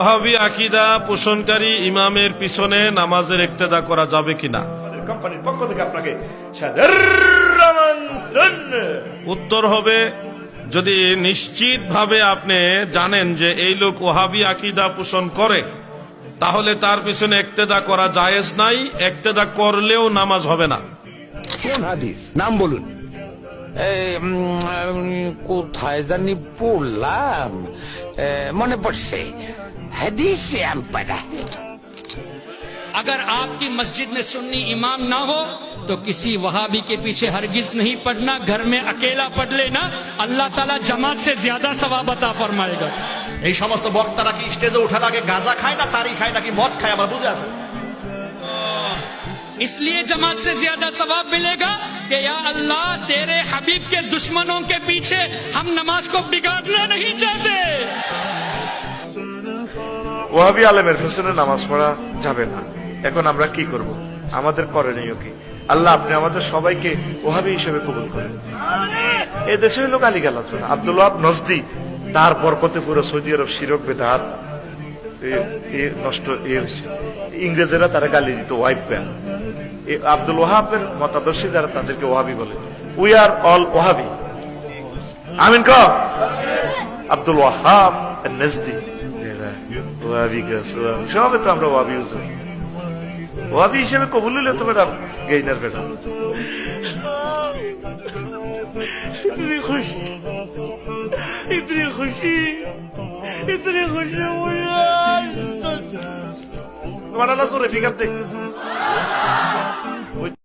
ওয়াহাবি আকীদা পোষণকারী ইমামের পিছনে নামাজের ইক্তেদা করা যাবে কিনা? আমাদের কোম্পানির পক্ষ থেকে আপনাকে সাদর আমন্ত্রণ। উত্তর হবে, যদি নিশ্চিতভাবে আপনি জানেন যে এই লোক ওয়াহাবি আকীদা পোষণ করে, তাহলে তার পিছনে ইক্তেদা করা জায়েজ নাই। ইক্তেদা করলেও নামাজ হবে না। কোন হাদিস নাম বলুন? কোথায় জানি পড়লাম, মনে পড়ছে, হাদিসে আম পড়া। अगर आपकी मस्जिद में सुन्नी इमाम ना हो तो किसी वहाबी के पीछे हरगिज नहीं पढ़ना, घर में अकेला पढ़ लेना, अल्लाह ताला जमात से ज्यादा सवाब अता फरमाएगा। এই সমস্ত বক্তারা কি স্টেজে ওঠার আগে গাঁজা খায় না তারি খায় নাকি মদ খায় আমার বুঝে আসে? इसलिए जमात से ज्यादा सवाब मिलेगा कि या अल्लाह तेरे हबीब के दुश्मनों के पीछे हम नमाज को बिगाड़ना नहीं चाहते। ওয়াহাবি আলেমের পেছনে নামাজ পড়া যাবে না। এখন আমরা কি করব? আমাদের করণীয় কি? আল্লাহ আপনি আমাদের সবাইকে ওয়াহাবি হিসেবে কবুল করেন। এই দেশে হইল গালিগালাজ না। আব্দুল ওয়াহাব নজদি, তার বরকতে পুরো সৌদি আরব শিরক বেদাত নষ্ট হয়েছে। ইংরেজেরা তারা গালি দিত ওয়াইফ প্যান। আব্দুল ওয়াহাবের মতাদর্শী যারা তাদেরকে ওয়াহাবি বলে। We are all Wahhabi. আমিন ক আব্দুল ওয়াহাব নজদি ওয়াহাবি সবে তো আমরা ওয়াহাবি ইউজার। ওয়াহাবি হিসেবে কবুল হইলে তো ম্যাডাম গেইনার ম্যাডাম। इतनी खुशी, इतनी खुशी, इतनी खुशी मुझे। तुम्हारा ना सो रफीक अब देख